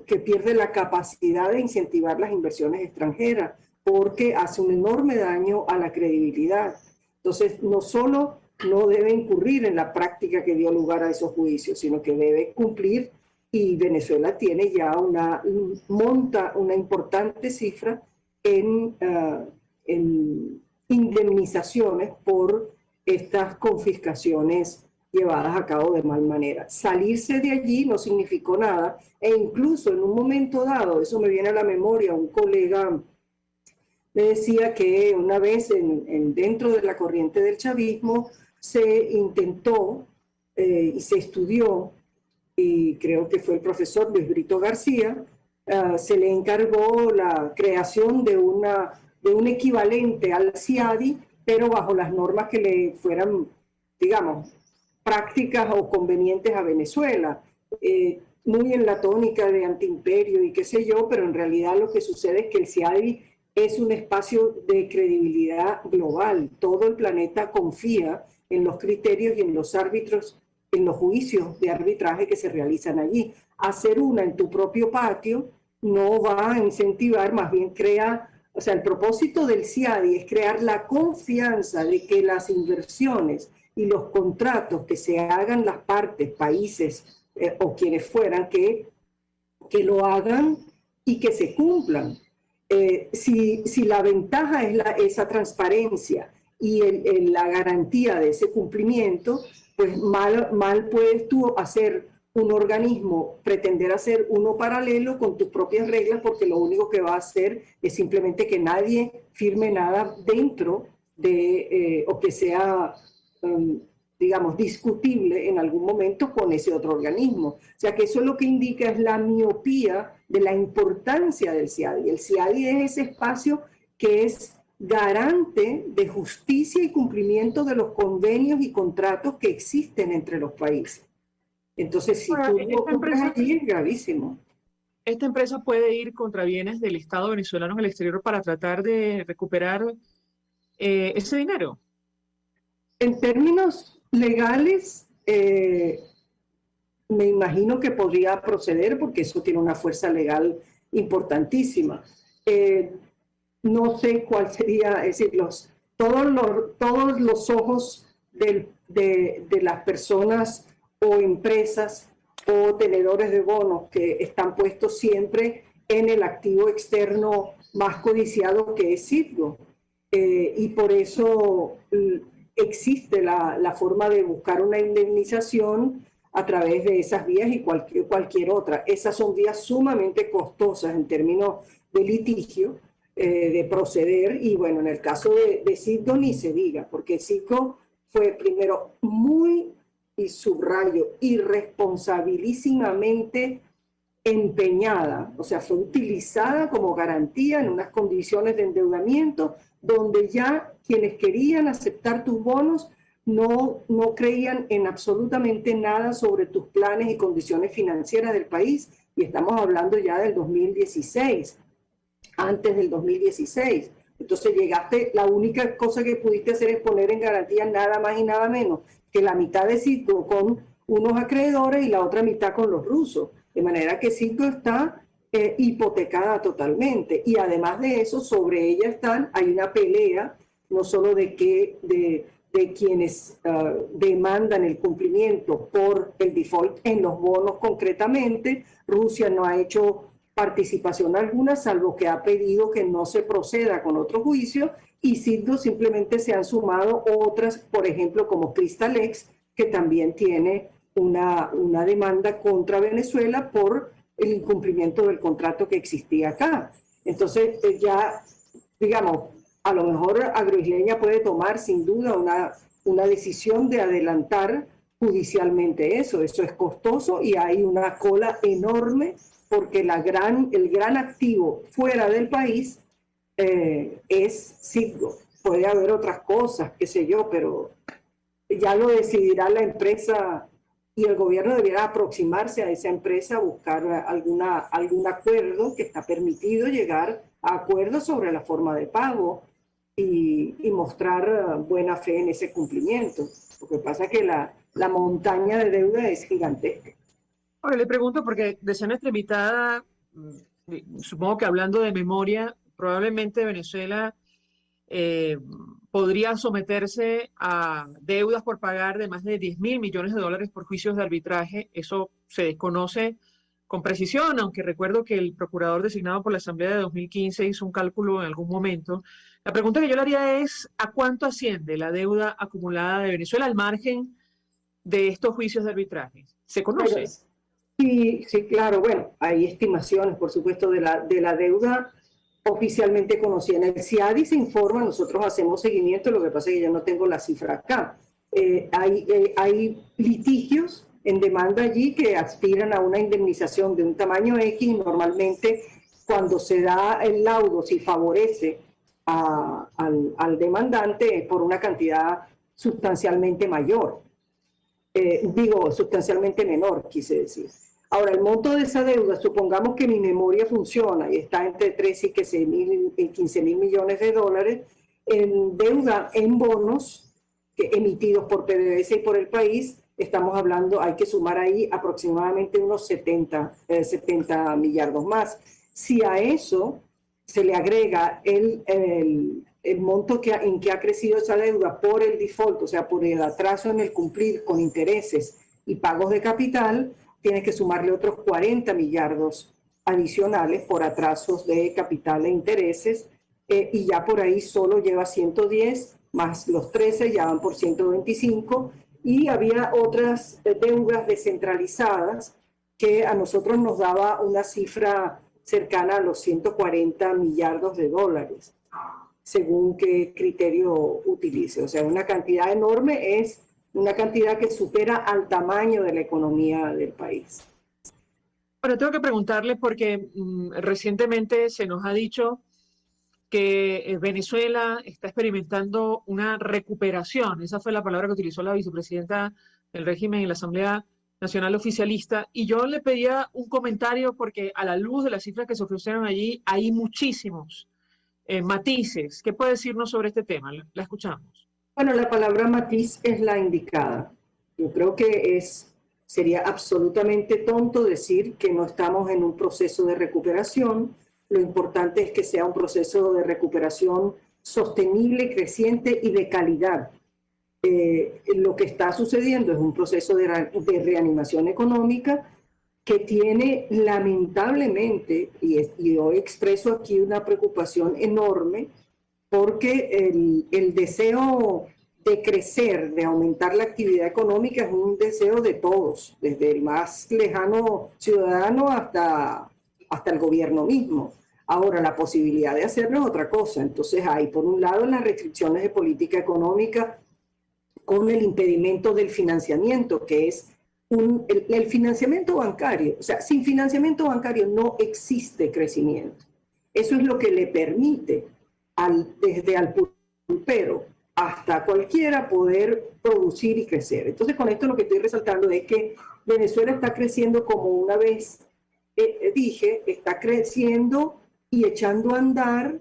que pierde la capacidad de incentivar las inversiones extranjeras, porque hace un enorme daño a la credibilidad. Entonces, no solo no debe incurrir en la práctica que dio lugar a esos juicios, sino que debe cumplir, y Venezuela tiene ya monta una importante cifra en indemnizaciones por estas confiscaciones llevadas a cabo de mal manera. Salirse de allí no significó nada, e incluso en un momento dado, eso me viene a la memoria, un colega me decía que una vez dentro de la corriente del chavismo se intentó y se estudió, y creo que fue el profesor Luis Brito García, se le encargó la creación de un equivalente al CIADI, pero bajo las normas que le fueran, digamos, prácticas o convenientes a Venezuela, muy en la tónica de antiimperio y qué sé yo, pero en realidad lo que sucede es que el CIADI es un espacio de credibilidad global. Todo el planeta confía en los criterios y en los árbitros, en los juicios de arbitraje que se realizan allí. Hacer una en tu propio patio no va a incentivar, más bien o sea, el propósito del CIADI es crear la confianza de que las inversiones y los contratos que se hagan las partes, países o quienes fueran, que lo hagan y que se cumplan. Si la ventaja es esa transparencia y la garantía de ese cumplimiento, pues mal puedes tú hacer un organismo, pretender hacer uno paralelo con tus propias reglas, porque lo único que va a hacer es simplemente que nadie firme nada dentro de, o que sea, digamos, discutible en algún momento con ese otro organismo. O sea que eso lo que indica es la miopía de la importancia del CIADI. El CIADI es ese espacio que es garante de justicia y cumplimiento de los convenios y contratos que existen entre los países. Entonces, si tú no cumples allí, es gravísimo. Esta empresa puede ir contra bienes del Estado venezolano en el exterior para tratar de recuperar ese dinero. En términos legales, me imagino que podría proceder porque eso tiene una fuerza legal importantísima. No sé cuál sería, es decir, todos los ojos de las personas o empresas o tenedores de bonos que están puestos siempre en el activo externo más codiciado, que es Citgo. Y por eso existe la forma de buscar una indemnización a través de esas vías y cualquier otra. Esas son vías sumamente costosas en términos de litigio, de proceder, y bueno, en el caso de Citgo ni se diga, porque Citgo fue primero muy, y subrayo, irresponsabilísimamente empeñada, o sea, fue utilizada como garantía en unas condiciones de endeudamiento donde ya quienes querían aceptar tus bonos no creían en absolutamente nada sobre tus planes y condiciones financieras del país, y estamos hablando ya del 2016, antes del 2016. Entonces llegaste, la única cosa que pudiste hacer es poner en garantía nada más y nada menos que la mitad de Citgo con unos acreedores y la otra mitad con los rusos. De manera que Citgo está hipotecada totalmente. Y además de eso, sobre ella hay una pelea, no solo de quienes demandan el cumplimiento por el default en los bonos concretamente. Rusia no ha hecho participación alguna, salvo que ha pedido que no se proceda con otro juicio, y Citgo simplemente se han sumado otras, por ejemplo, como Cristalex, que también tiene una demanda contra Venezuela por el incumplimiento del contrato que existía acá. Entonces, ya, digamos, a lo mejor Agroisleña puede tomar sin duda una decisión de adelantar judicialmente eso. Eso es costoso y hay una cola enorme porque el gran activo fuera del país es Citgo. Puede haber otras cosas, qué sé yo, pero ya lo decidirá la empresa y el gobierno deberá aproximarse a esa empresa a buscar algún acuerdo, que está permitido llegar a acuerdos sobre la forma de pago y mostrar buena fe en ese cumplimiento. Lo que pasa es que la montaña de deuda es gigantesca. Ahora le pregunto, porque de semestre mitad, supongo que hablando de memoria, probablemente Venezuela podría someterse a deudas por pagar de más de 10.000 millones de dólares por juicios de arbitraje. Eso se desconoce con precisión, aunque recuerdo que el procurador designado por la Asamblea de 2015 hizo un cálculo en algún momento. La pregunta que yo le haría es, ¿a cuánto asciende la deuda acumulada de Venezuela al margen de estos juicios de arbitraje? ¿Se conoce? Sí, claro. Bueno, hay estimaciones, por supuesto, de la deuda oficialmente conocida. En el CIADI se informa, nosotros hacemos seguimiento, lo que pasa es que yo no tengo la cifra acá. Hay litigios en demanda allí que aspiran a una indemnización de un tamaño X. Normalmente, cuando se da el laudo, si favorece al demandante, por una cantidad sustancialmente mayor. Sustancialmente menor, quise decir. Ahora, el monto de esa deuda, supongamos que mi memoria funciona y está entre 13 y 15.000 millones de dólares en deuda en bonos emitidos por PDVSA y por el país. Estamos hablando, hay que sumar ahí aproximadamente unos 70 millardos más. Si a eso se le agrega el monto en que ha crecido esa deuda por el default, o sea, por el atraso en el cumplir con intereses y pagos de capital, tienes que sumarle otros 40 millardos adicionales por atrasos de capital e intereses, y ya por ahí solo lleva 110, más los 13 ya van por 125, y había otras deudas descentralizadas que a nosotros nos daba una cifra cercana a los 140 millardos de dólares, según qué criterio utilice. O sea, una cantidad enorme, es una cantidad que supera al tamaño de la economía del país. Bueno, tengo que preguntarle porque recientemente se nos ha dicho que Venezuela está experimentando una recuperación. Esa fue la palabra que utilizó la vicepresidenta del régimen en la Asamblea Nacional Oficialista. Y yo le pedía un comentario porque a la luz de las cifras que se ofrecieron allí, hay muchísimos matices. ¿Qué puede decirnos sobre este tema? La escuchamos. Bueno, la palabra matiz es la indicada. Yo creo que sería absolutamente tonto decir que no estamos en un proceso de recuperación. Lo importante es que sea un proceso de recuperación sostenible, creciente y de calidad. Lo que está sucediendo es un proceso de reanimación económica que tiene lamentablemente, y yo expreso aquí una preocupación enorme, porque el deseo de crecer, de aumentar la actividad económica es un deseo de todos, desde el más lejano ciudadano hasta el gobierno mismo. Ahora, la posibilidad de hacerlo es otra cosa. Entonces hay, por un lado, las restricciones de política económica con el impedimento del financiamiento, que es el financiamiento bancario. O sea, sin financiamiento bancario no existe crecimiento. Eso es lo que le permite desde al pulpero hasta cualquiera poder producir y crecer. Entonces, con esto lo que estoy resaltando es que Venezuela está creciendo, como una vez dije, está creciendo y echando a andar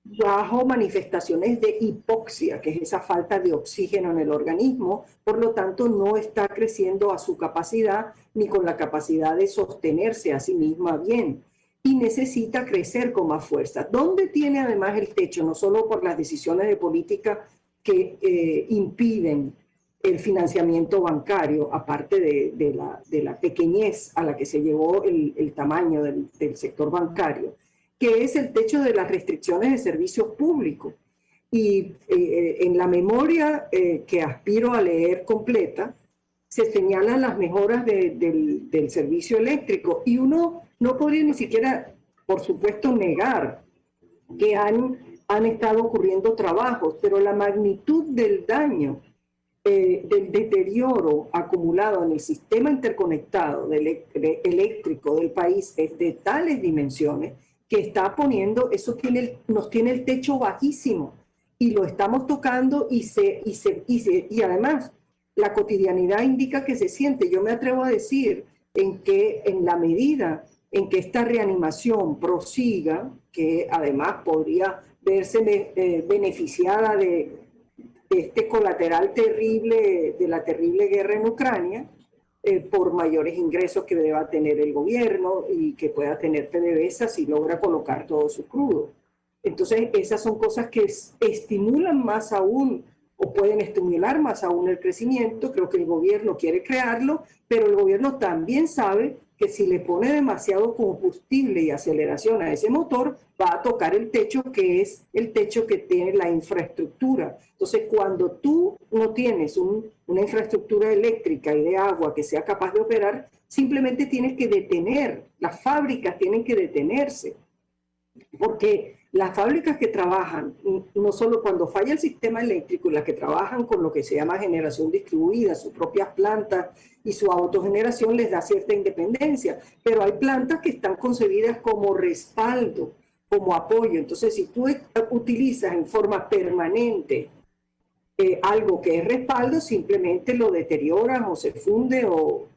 bajo manifestaciones de hipoxia, que es esa falta de oxígeno en el organismo. Por lo tanto, no está creciendo a su capacidad ni con la capacidad de sostenerse a sí misma bien, y necesita crecer con más fuerza. ¿Dónde tiene además el techo? No solo por las decisiones de política que impiden el financiamiento bancario, aparte de la pequeñez a la que se llevó el tamaño del sector bancario, que es el techo de las restricciones de servicios públicos. Y en la memoria que aspiro a leer completa, se señalan las mejoras del servicio eléctrico, y uno no podría ni siquiera, por supuesto, negar que han estado ocurriendo trabajos, pero la magnitud del daño, del deterioro acumulado en el sistema interconectado eléctrico del país es de tales dimensiones que está poniendo, nos tiene el techo bajísimo, y lo estamos tocando, y además la cotidianidad indica que se siente. Yo me atrevo a decir en la medida en que esta reanimación prosiga, que además podría verse beneficiada de este colateral terrible, de la terrible guerra en Ucrania, por mayores ingresos que deba tener el gobierno y que pueda tener PDVSA si logra colocar todo su crudo. Entonces, esas son cosas que estimulan más aún, o pueden estimular más aún el crecimiento. Creo que el gobierno quiere crearlo, pero el gobierno también sabe que si le pone demasiado combustible y aceleración a ese motor, va a tocar el techo, que es el techo que tiene la infraestructura. Entonces, cuando tú no tienes una infraestructura eléctrica y de agua que sea capaz de operar, simplemente tienes que detener, las fábricas tienen que detenerse, porque las fábricas que trabajan, no solo cuando falla el sistema eléctrico, y las que trabajan con lo que se llama generación distribuida, sus propias plantas y su autogeneración les da cierta independencia, pero hay plantas que están concebidas como respaldo, como apoyo. Entonces, si tú utilizas en forma permanente algo que es respaldo, simplemente lo deterioras o se funde, o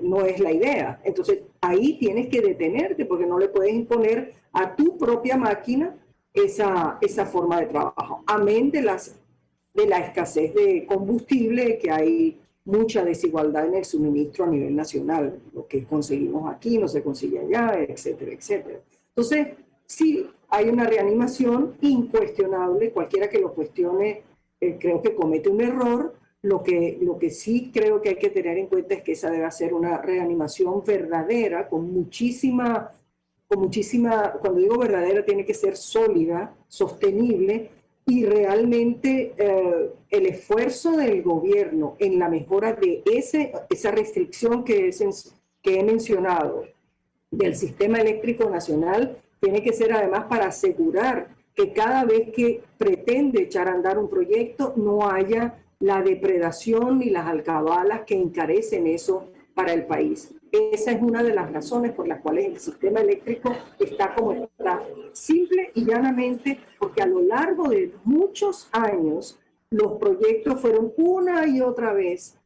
no es la idea. Entonces, ahí tienes que detenerte, porque no le puedes imponer a tu propia máquina esa forma de trabajo. Amén de la escasez de combustible, que hay mucha desigualdad en el suministro a nivel nacional. Lo que conseguimos aquí no se consigue allá, etcétera, etcétera. Entonces, sí, hay una reanimación incuestionable. Cualquiera que lo cuestione creo que comete un error. Lo que sí creo que hay que tener en cuenta es que esa debe ser una reanimación verdadera, con muchísima, cuando digo verdadera, tiene que ser sólida, sostenible, y realmente el esfuerzo del gobierno en la mejora de esa restricción que he mencionado del sistema eléctrico nacional tiene que ser además para asegurar que cada vez que pretende echar a andar un proyecto no haya la depredación ni las alcabalas que encarecen eso para el país. Esa es una de las razones por las cuales el sistema eléctrico está como está, simple y llanamente porque a lo largo de muchos años los proyectos fueron una y otra vez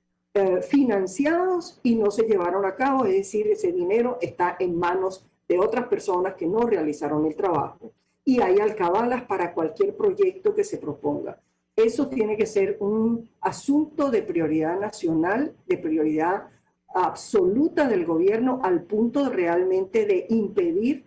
financiados y no se llevaron a cabo, es decir, ese dinero está en manos de otras personas que no realizaron el trabajo, y hay alcabalas para cualquier proyecto que se proponga. Eso tiene que ser un asunto de prioridad nacional, de prioridad absoluta del gobierno, al punto realmente de impedir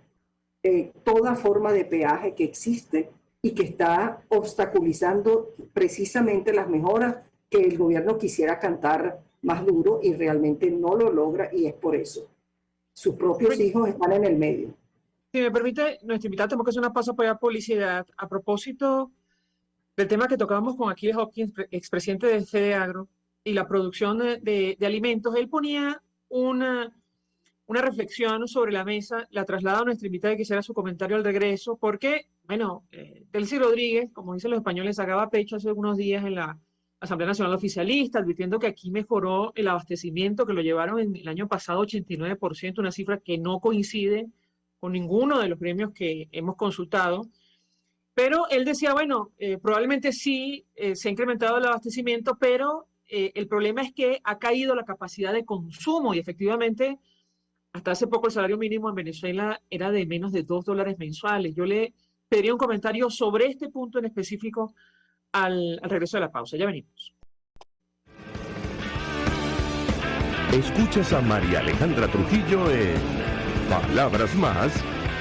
toda forma de peaje que existe y que está obstaculizando precisamente las mejoras que el gobierno quisiera cantar más duro y realmente no lo logra, y es por eso. Sus propios hijos están en el medio. Si me permite, nuestra invitada tenemos que hacer una pausa para publicidad. A propósito del tema que tocábamos con Aquiles Hopkins, expresidente de FEDEAGRO, y la producción de alimentos, él ponía una reflexión sobre la mesa, la traslada a nuestra invitada y quisiera su comentario al regreso, porque, bueno, Delcy Rodríguez, como dicen los españoles, sacaba pecho hace algunos días en Asamblea Nacional Oficialista, advirtiendo que aquí mejoró el abastecimiento, que lo llevaron en el año pasado 89%, una cifra que no coincide con ninguno de los gremios que hemos consultado. Pero él decía, bueno, probablemente sí se ha incrementado el abastecimiento, pero el problema es que ha caído la capacidad de consumo y efectivamente hasta hace poco el salario mínimo en Venezuela era de menos de $2 mensuales. Yo le pediría un comentario sobre este punto en específico al regreso de la pausa. Ya venimos. Escuchas a María Alejandra Trujillo en Palabras Más,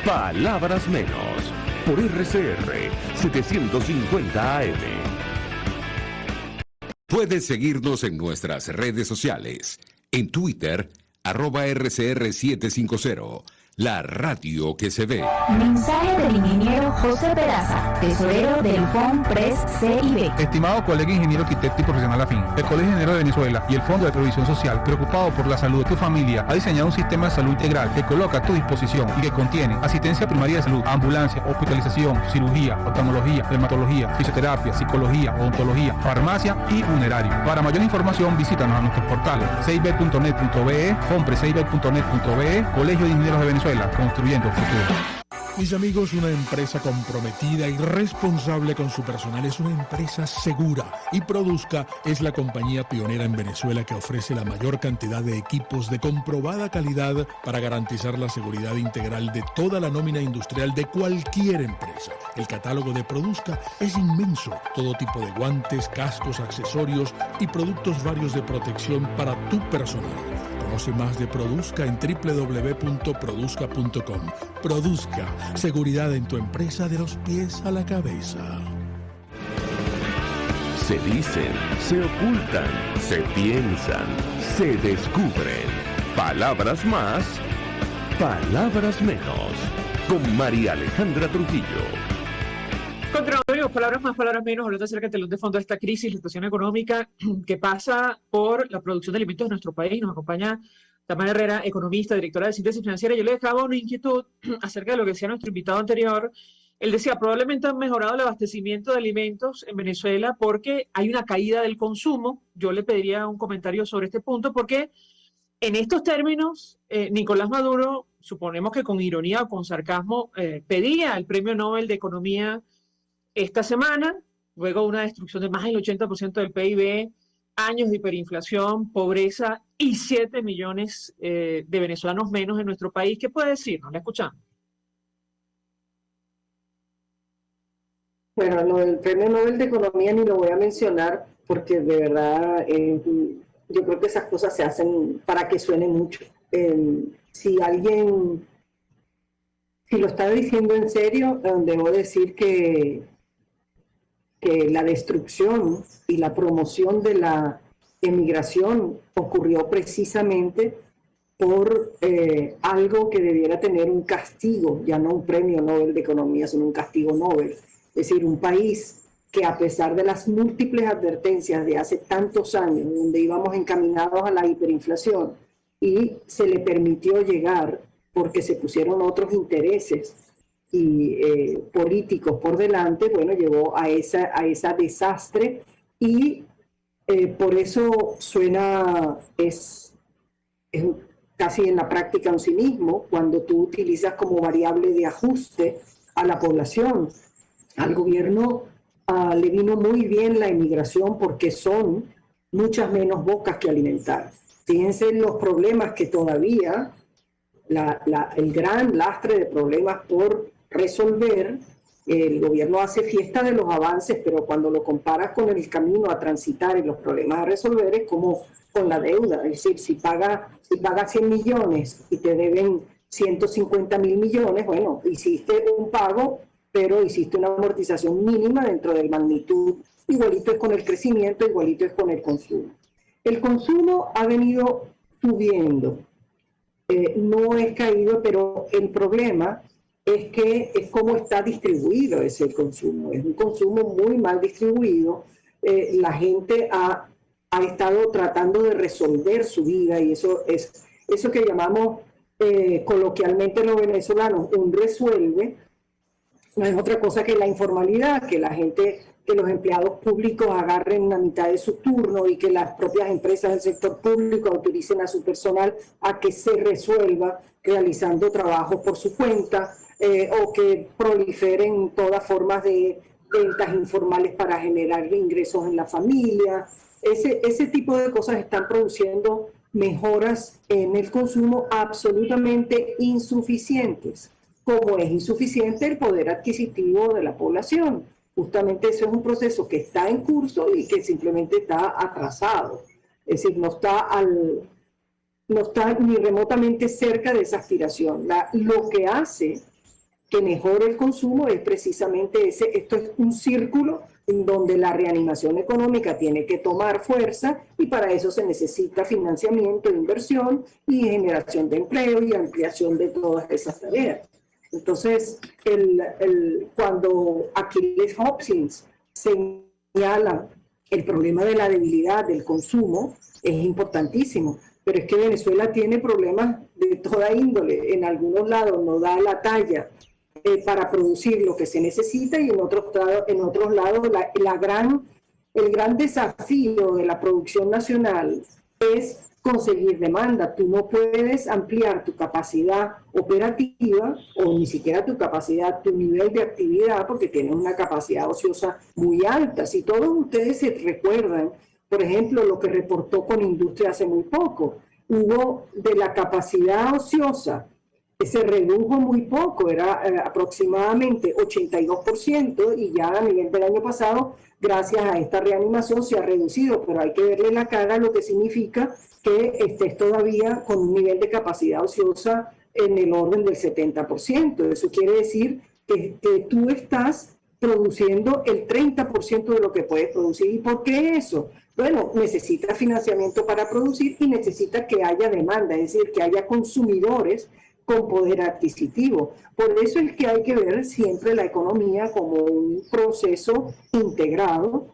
Palabras Menos, por RCR 750 AM. Puedes seguirnos en nuestras redes sociales. En Twitter, @RCR750. La radio que se ve. Mensaje del ingeniero José Peraza, tesorero del FONPRES CIB. Estimado colega ingeniero arquitecto y profesional afín, el Colegio de Ingenieros de Venezuela y el Fondo de Previsión Social, preocupado por la salud de tu familia, ha diseñado un sistema de salud integral que coloca a tu disposición y que contiene asistencia primaria de salud, ambulancia, hospitalización, cirugía, oftalmología, dermatología, fisioterapia, psicología, odontología, farmacia y funerario. Para mayor información, visítanos a nuestros portales cib.net.be, fonprescib.net.be, Colegio de Ingenieros de Venezuela, construyendo el futuro. Mis amigos, una empresa comprometida y responsable con su personal es una empresa segura, y Produzca es la compañía pionera en Venezuela que ofrece la mayor cantidad de equipos de comprobada calidad para garantizar la seguridad integral de toda la nómina industrial de cualquier empresa. El catálogo de Produzca es inmenso, todo tipo de guantes, cascos, accesorios y productos varios de protección para tu personal. Conoce más de Produzca en www.produzca.com. Produzca, seguridad en tu empresa de los pies a la cabeza. Se dicen, se ocultan, se piensan, se descubren. Palabras más, palabras menos. Con María Alejandra Trujillo. Continuamos, amigos, palabras más, palabras menos, hablando acerca del telón de fondo de esta crisis, la situación económica que pasa por la producción de alimentos en nuestro país. Nos acompaña Tamara Herrera, economista, directora de Síntesis Financiera. Yo le dejaba una inquietud acerca de lo que decía nuestro invitado anterior. Él decía, probablemente han mejorado el abastecimiento de alimentos en Venezuela porque hay una caída del consumo. Yo le pediría un comentario sobre este punto porque en estos términos, Nicolás Maduro, suponemos que con ironía o con sarcasmo, pedía el Premio Nobel de Economía esta semana, luego una destrucción de más del 80% del PIB, años de hiperinflación, pobreza y 7 millones de venezolanos menos en nuestro país. ¿Qué puede decirnos? La escuchamos. Bueno, lo del Premio Nobel de Economía ni lo voy a mencionar porque de verdad yo creo que esas cosas se hacen para que suene mucho. Si lo está diciendo en serio, debo decir que la destrucción y la promoción de la emigración ocurrió precisamente por algo que debiera tener un castigo, ya no un premio Nobel de Economía, sino un castigo Nobel. Es decir, un país que a pesar de las múltiples advertencias de hace tantos años, donde íbamos encaminados a la hiperinflación, y se le permitió llegar porque se pusieron otros intereses y políticos por delante, bueno, llevó a esa desastre y por eso es casi en la práctica un cinismo cuando tú utilizas como variable de ajuste a la población. Al gobierno le vino muy bien la emigración porque son muchas menos bocas que alimentar. Fíjense en los problemas que todavía, el gran lastre de problemas por resolver. El gobierno hace fiesta de los avances, pero cuando lo comparas con el camino a transitar y los problemas a resolver es como con la deuda. Es decir, si pagas 100 millones y te deben 150.000 millones, bueno, hiciste un pago, pero hiciste una amortización mínima dentro de la magnitud. Igualito es con el crecimiento, igualito es con el consumo. El consumo ha venido subiendo, no es caído, pero el problema es que es cómo está distribuido ese consumo. Es un consumo muy mal distribuido. La gente ha estado tratando de resolver su vida y eso que llamamos coloquialmente los venezolanos un resuelve, no es otra cosa que la informalidad, que la gente que los empleados públicos agarren la mitad de su turno y que las propias empresas del sector público autoricen a su personal a que se resuelva realizando trabajos por su cuenta, o que proliferen todas formas de ventas informales para generar ingresos en la familia. Ese tipo de cosas están produciendo mejoras en el consumo absolutamente insuficientes, como es insuficiente el poder adquisitivo de la población. Justamente eso es un proceso que está en curso y que simplemente está atrasado. Es decir, no está ni remotamente cerca de esa aspiración. Lo que hace que mejore el consumo es precisamente esto es un círculo en donde la reanimación económica tiene que tomar fuerza, y para eso se necesita financiamiento, inversión y generación de empleo y ampliación de todas esas tareas. Entonces, cuando Achilles Hopkins señala el problema de la debilidad del consumo, es importantísimo. Pero es que Venezuela tiene problemas de toda índole. En algunos lados no da la talla para producir lo que se necesita, y en otros lados el gran desafío de la producción nacional es conseguir demanda. Tú no puedes ampliar tu capacidad operativa o ni siquiera tu nivel de actividad, porque tienes una capacidad ociosa muy alta. Si todos ustedes se recuerdan, por ejemplo, lo que reportó Conindustria hace muy poco, hubo de la capacidad ociosa, se redujo muy poco, era aproximadamente 82%, y ya a nivel del año pasado, gracias a esta reanimación, se ha reducido, pero hay que verle la cara, lo que significa que estés todavía con un nivel de capacidad ociosa en el orden del 70%. Eso quiere decir que tú estás produciendo el 30% de lo que puedes producir. ¿Y por qué eso? Bueno, necesita financiamiento para producir y necesita que haya demanda, es decir, que haya consumidores con poder adquisitivo. Por eso es que hay que ver siempre la economía como un proceso integrado,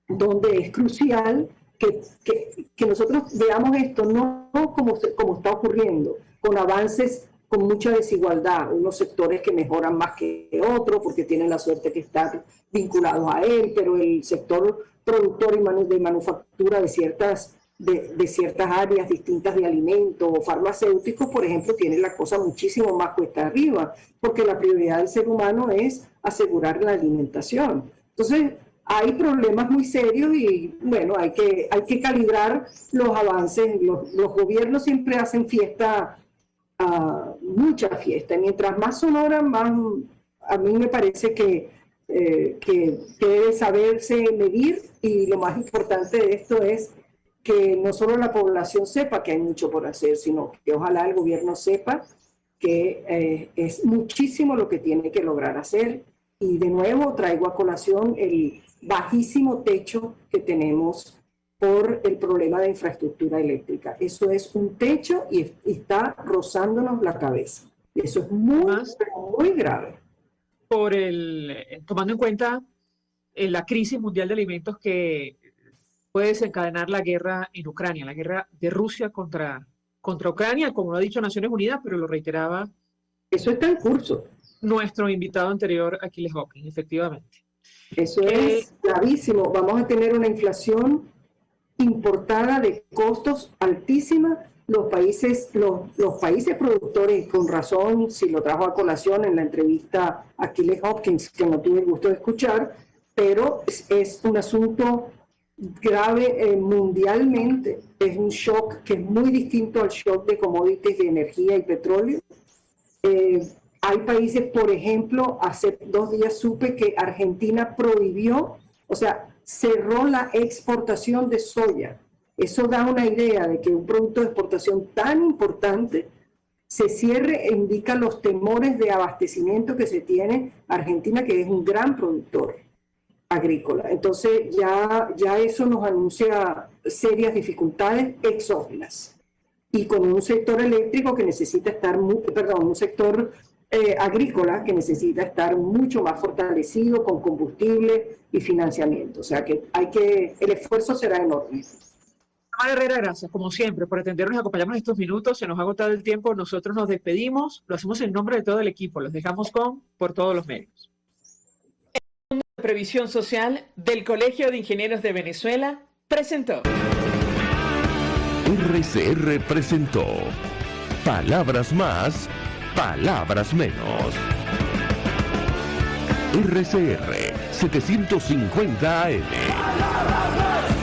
donde es crucial que nosotros veamos esto no como está ocurriendo, con avances con mucha desigualdad, unos sectores que mejoran más que otros porque tienen la suerte que están vinculados a él, pero el sector productor y de manufactura de ciertas áreas distintas de alimentos o farmacéuticos, por ejemplo, tiene la cosa muchísimo más cuesta arriba, porque la prioridad del ser humano es asegurar la alimentación. Entonces, hay problemas muy serios y, bueno, hay que calibrar los avances. Los gobiernos siempre hacen fiesta, mucha fiesta. Mientras más sonora, más, a mí me parece que debe saberse medir, y lo más importante de esto es que no solo la población sepa que hay mucho por hacer, sino que ojalá el gobierno sepa que es muchísimo lo que tiene que lograr hacer. Y de nuevo traigo a colación el bajísimo techo que tenemos por el problema de infraestructura eléctrica. Eso es un techo y está rozándonos la cabeza. Eso es muy grave. Tomando en cuenta la crisis mundial de alimentos que puede desencadenar la guerra en Ucrania, la guerra de Rusia contra Ucrania, como lo ha dicho Naciones Unidas, pero lo reiteraba. Eso está en curso. Nuestro invitado anterior, Achilles Hopkins, efectivamente. Eso es gravísimo. Vamos a tener una inflación importada de costos altísima. Los países productores, con razón, si lo trajo a colación en la entrevista a Achilles Hopkins, que no tuve el gusto de escuchar, pero es un asunto grave mundialmente. Es un shock que es muy distinto al shock de commodities de energía y petróleo. Hay países, por ejemplo, hace 2 días supe que Argentina prohibió, o sea, cerró la exportación de soya. Eso da una idea de que un producto de exportación tan importante se cierre, indica los temores de abastecimiento que se tiene Argentina, que es un gran productor agrícola. Entonces ya eso nos anuncia serias dificultades exógenas. Y con un sector eléctrico que necesita estar, un sector agrícola que necesita estar mucho más fortalecido con combustible y financiamiento. O sea que el esfuerzo será enorme. Tamara Herrera, gracias, como siempre, por atendernos y acompañarnos estos minutos. Se nos ha agotado el tiempo, nosotros nos despedimos, lo hacemos en nombre de todo el equipo, los dejamos por todos los medios. Previsión Social del Colegio de Ingenieros de Venezuela presentó. RCR presentó Palabras Más, Palabras Menos. RCR 750 AM.